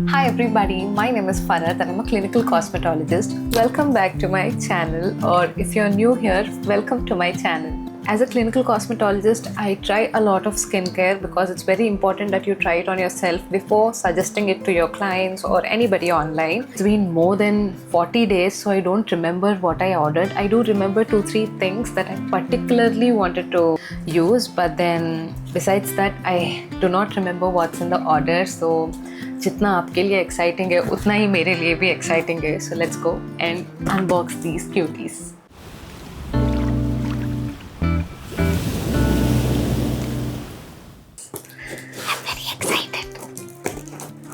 Hi everybody, my name is Farad and I'm a clinical cosmetologist. Welcome back to my channel, or if you're new here, welcome to my channel. As a clinical cosmetologist, I try a lot of skincare because it's very important that you try it on yourself before suggesting it to your clients or anybody online. It's been more than 40 days, so I don't remember what I ordered. I do remember 2-3 things that I particularly wanted to use, but then besides that, I do not remember what's in the order. So जितना आपके लिए exciting है उतना ही मेरे लिए भी exciting है. So let's go and unbox these cuties.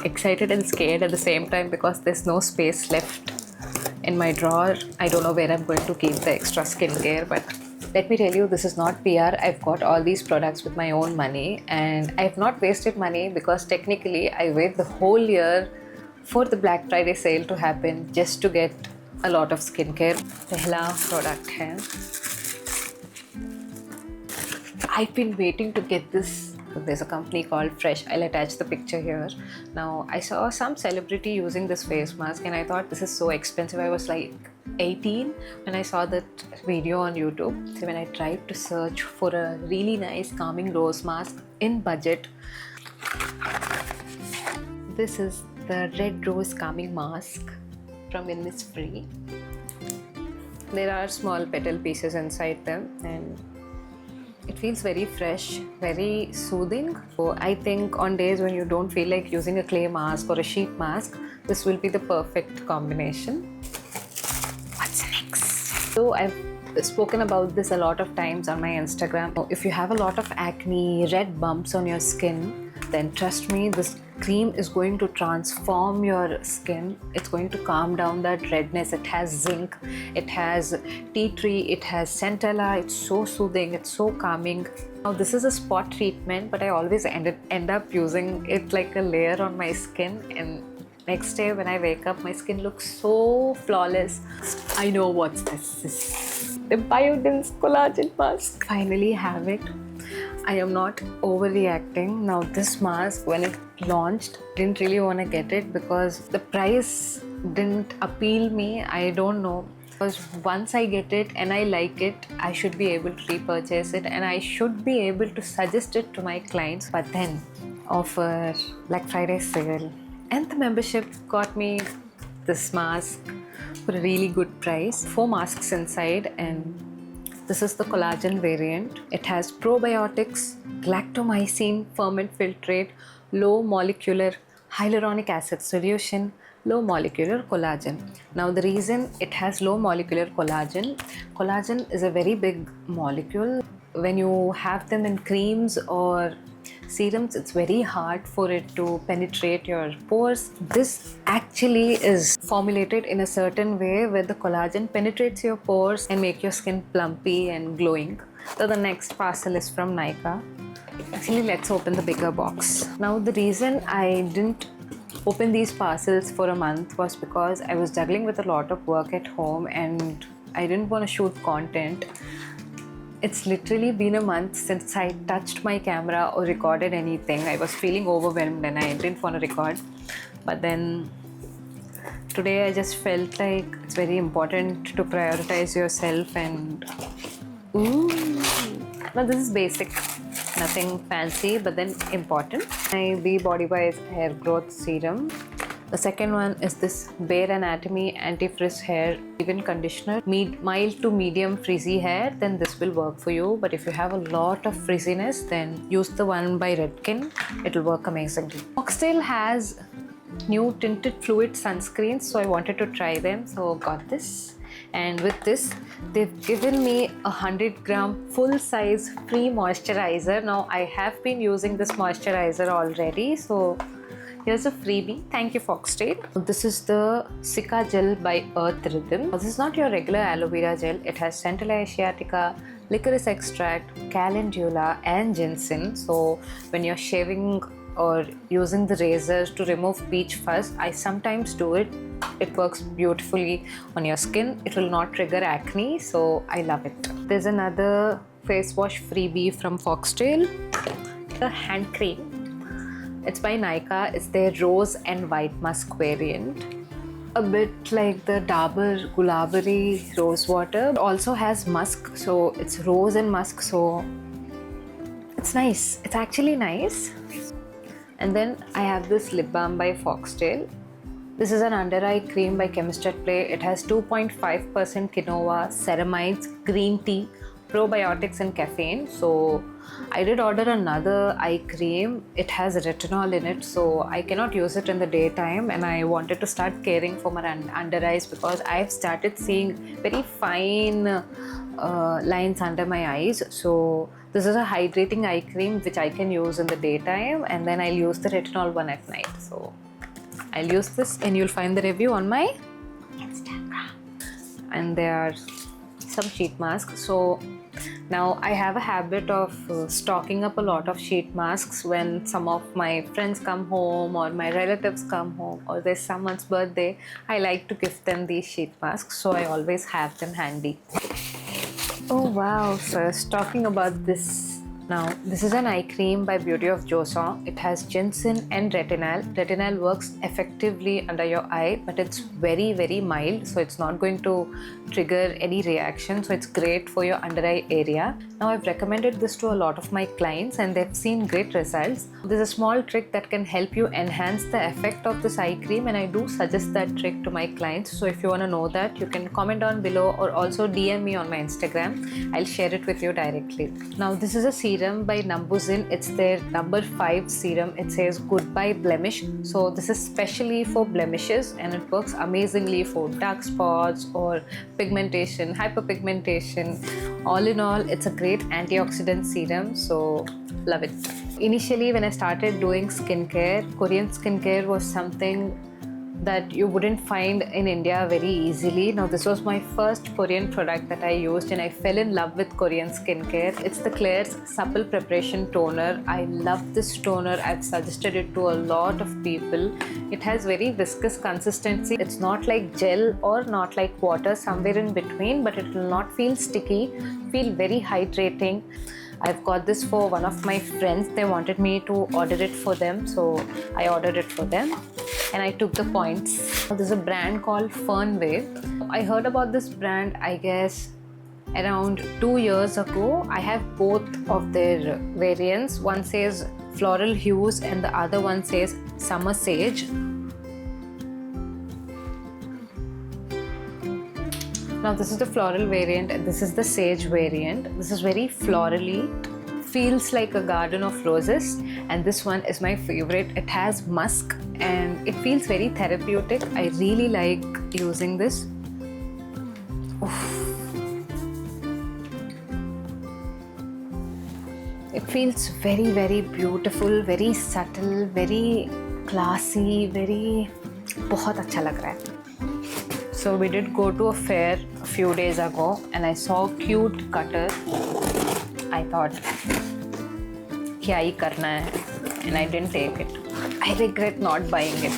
Excited and scared at the same time because there's no space left in my drawer. I don't know where I'm going to keep the extra skincare, but let me tell you, this is not PR. I've got all these products with my own money and I've not wasted money because technically I wait the whole year for the Black Friday sale to happen just to get a lot of skincare. Pehla product hai. I've been waiting to get this. There's a company called Fresh. I'll attach the picture here. Now, I saw some celebrity using this face mask and I thought this is so expensive. I was like 18 when I saw that video on YouTube. So when I tried to search for a really nice calming rose mask in budget, this is the red rose calming mask from Innisfree. There are small petal pieces inside them and it feels very fresh, very soothing. So I think on days when you don't feel like using a clay mask or a sheet mask, this will be the perfect combination. What's next? So I've spoken about this a lot of times on my Instagram. If you have a lot of acne, red bumps on your skin, then trust me, this cream is going to transform your skin. It's going to calm down that redness. It has zinc, it has tea tree, it has centella. It's so soothing, it's so calming. Now this is a spot treatment, but I always end up using it like a layer on my skin, and next day when I wake up, my skin looks so flawless. I know what's this. The Biodins collagen mask. Finally have it. I am not overreacting. Now this mask, when it launched, didn't really want to get it because the price didn't appeal me. I don't know. Because once I get it and I like it, I should be able to repurchase it and I should be able to suggest it to my clients. But then offer Black Friday sale and the membership got me this mask for a really good price. 4 masks inside, and this is the collagen variant. It has probiotics, galactomycin, ferment filtrate, low molecular hyaluronic acid solution, low molecular collagen. Now the reason it has low molecular collagen is a very big molecule. When you have them in creams or serums, it's very hard for it to penetrate your pores. This actually is formulated in a certain way where the collagen penetrates your pores and make your skin plumpy and glowing. So the next parcel is from Nykaa. Actually, let's open the bigger box. Now the reason I didn't open these parcels for a month was because I was juggling with a lot of work at home and I didn't want to shoot content. It's literally been a month since I touched my camera or recorded anything. I was feeling overwhelmed and I didn't want to record. But then today I just felt like it's very important to prioritize yourself and now this is basic, nothing fancy, but then important. My Be Body Wise hair growth serum. The second one is this Bare Anatomy Anti-Frizz Hair Leave-In Conditioner. Mild to medium frizzy hair, then this will work for you. But if you have a lot of frizziness, then use the one by Redken. It will work amazingly. Foxtail has new tinted fluid sunscreens, so I wanted to try them, so got this. And with this, they've given me a 100-gram full-size free moisturizer. Now I have been using this moisturizer already, so here's a freebie. Thank you, Foxtail. This is the Cica Gel by Earth Rhythm. This is not your regular aloe vera gel. It has Centella asiatica, licorice extract, calendula and ginseng. So when you're shaving or using the razors to remove peach fuzz, I sometimes do it. It works beautifully on your skin. It will not trigger acne, so I love it. There's another face wash freebie from Foxtail, the hand cream. It's by Nykaa. It's their rose and white musk variant. A bit like the Dabur Gulabari rose water. It also has musk, so it's rose and musk, so it's nice. It's actually nice. And then I have this lip balm by Foxtail. This is an under eye cream by Chemist at Play. It has 2.5% quinoa, ceramides, green tea, probiotics and caffeine. So I did order another eye cream. It has retinol in it, so I cannot use it in the daytime, and I wanted to start caring for my under eyes because I've started seeing very fine lines under my eyes. So this is a hydrating eye cream which I can use in the daytime, and then I'll use the retinol one at night. So I'll use this, and you'll find the review on my Instagram. And there are some sheet masks. So now I have a habit of stocking up a lot of sheet masks when some of my friends come home or my relatives come home or there's someone's birthday. I like to gift them these sheet masks, so I always have them handy. Oh wow, first talking about this. Now, this is an eye cream by Beauty of Joseon. It has ginseng and retinol. Retinol works effectively under your eye, but it's very, very mild, so it's not going to trigger any reaction. So it's great for your under eye area. Now, I've recommended this to a lot of my clients and they've seen great results. There's a small trick that can help you enhance the effect of this eye cream, and I do suggest that trick to my clients. So if you want to know that, you can comment down below or also DM me on my Instagram. I'll share it with you directly. Now, this is a serum by Numbuzin. It's their number 5 serum. It says goodbye blemish. So this is specially for blemishes, and it works amazingly for dark spots or pigmentation, hyperpigmentation. All in all, it's a great antioxidant serum, so love it. Initially, when I started doing skincare, Korean skincare was something that you wouldn't find in India very easily. Now, this was my first Korean product that I used, and I fell in love with Korean skincare. It's the Klairs Supple Preparation Toner. I love this toner. I've suggested it to a lot of people. It has very viscous consistency. It's not like gel or not like water, somewhere in between, but it will not feel sticky, feel very hydrating. I've got this for one of my friends. They wanted me to order it for them, so I ordered it for them and I took the points. There's a brand called Fernwave. I heard about this brand, I guess, around 2 years ago. I have both of their variants. One says Floral Hues and the other one says Summer Sage. Now, this is the floral variant and this is the sage variant. This is very florally, feels like a garden of roses, and this one is my favorite. It has musk and it feels very therapeutic. I really like using this. Oof. It feels very, very beautiful, very subtle, very classy, very बहुत अच्छा लग रहा है. So we did go to a fair a few days ago and I saw a cute cutter. I thought, क्या ही करना है, and I didn't take it. I regret not buying it.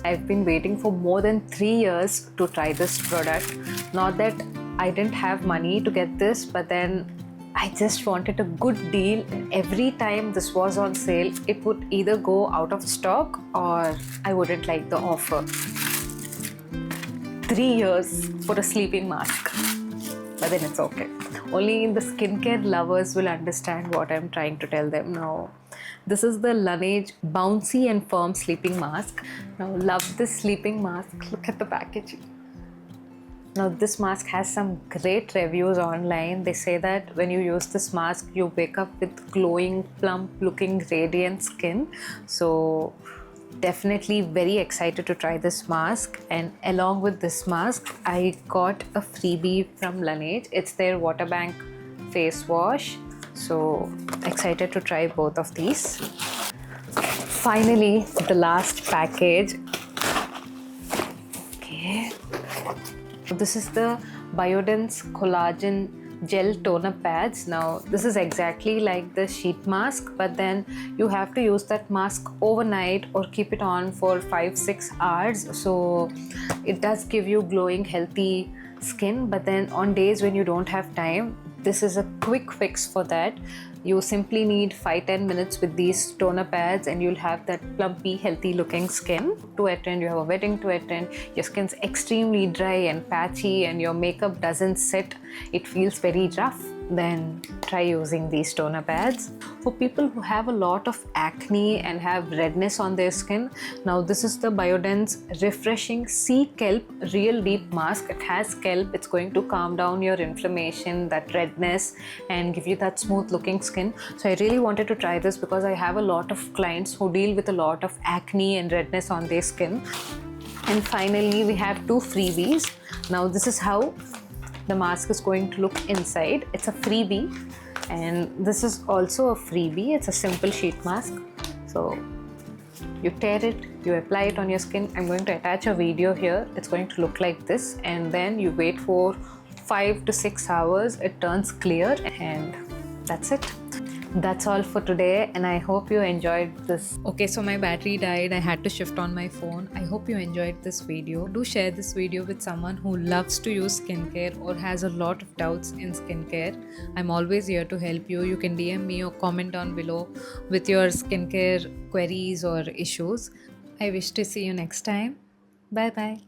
I've been waiting for more than 3 years to try this product. Not that I didn't have money to get this, but then I just wanted a good deal. Every time this was on sale, it would either go out of stock or I wouldn't like the offer. 3 years for a sleeping mask, but then it's okay. Only the skincare lovers will understand what I'm trying to tell them now. This is the Laneige Bouncy and Firm Sleeping Mask. Now, love this sleeping mask. Look at the packaging. Now, this mask has some great reviews online. They say that when you use this mask, you wake up with glowing, plump-looking, radiant skin. So, definitely very excited to try this mask. And along with this mask, I got a freebie from Laneige. It's their water bank face wash. So, excited to try both of these. Finally, the last package. Okay. This is the Biodense Collagen gel toner pads. Now this is exactly like the sheet mask, but then you have to use that mask overnight or keep it on for 5-6 hours, so it does give you glowing healthy skin. But then on days when you don't have time, this is a quick fix for that. You simply need 5-10 minutes with these toner pads and you'll have that plumpy, healthy looking skin to attend. You have a wedding to attend, your skin's extremely dry and patchy and your makeup doesn't set, it feels very rough, then try using these toner pads. For people who have a lot of acne and have redness on their skin, now this is the Biodense Refreshing Sea Kelp Real Deep Mask. It has kelp, it's going to calm down your inflammation, that redness, and give you that smooth looking skin. So I really wanted to try this because I have a lot of clients who deal with a lot of acne and redness on their skin. And finally, we have 2 freebies. Now this is how the mask is going to look inside. It's a freebie, and this is also a freebie. It's a simple sheet mask. So you tear it, you apply it on your skin. I'm going to attach a video here. It's going to look like this, and then you wait for 5 to 6 hours. It turns clear, and that's it. That's all for today, and I hope you enjoyed this. Okay, so my battery died. I had to shift on my phone. I hope you enjoyed this video. Do share this video with someone who loves to use skincare or has a lot of doubts in skincare. I'm always here to help you. You can DM me or comment down below with your skincare queries or issues. I wish to see you next time. Bye bye.